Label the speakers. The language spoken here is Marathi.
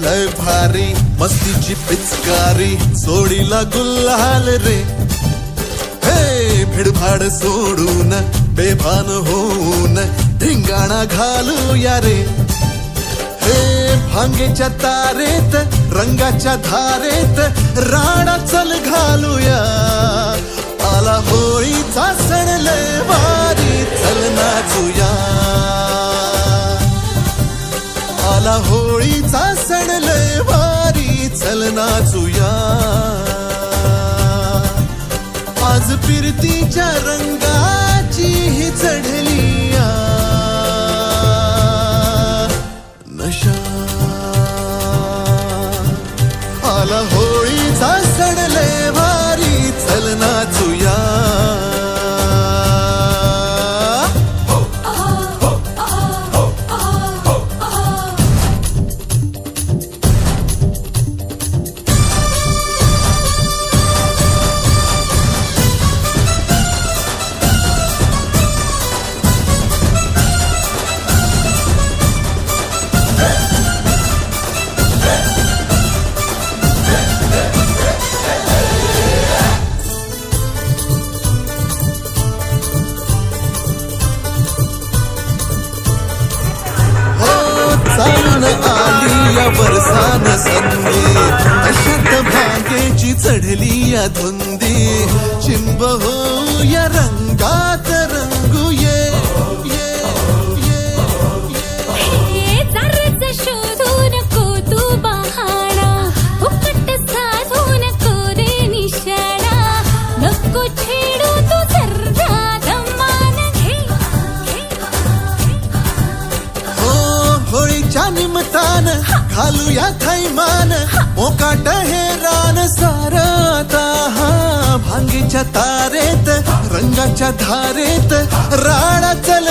Speaker 1: लय भारी मस्तीची पिचकारी सोडीला गुल्हाल रे। हे भिडभाड सोडून बेभान होऊन धिंगाणा घालूया रे। हे भांगेच्या तारेत रंगाच्या धारेत राडा चल घालूया। आला होळीचा सण लय भारी चल नाचूया। आला होळीचा सण लय भारी चल नाचूया। आज फिरतीच्या रंगाची ही चढलिया नशा। आला होळीचा सण लय भारी चल नाचूया। चालून आली या बरसान संधी अशात भांगेची चढली या धुंदी। चिंब हो या रंगात रंगूये
Speaker 2: शोधू नको तू बहाणा फुकट साधू नको रे निशाणा। नको छेडू तू जरा दमान घे।
Speaker 1: होळीच्या निमतान घालूया थैमान मोकाट हे रान सारता। भांगेच्या तारेत रंगाच्या धारेत राडा चल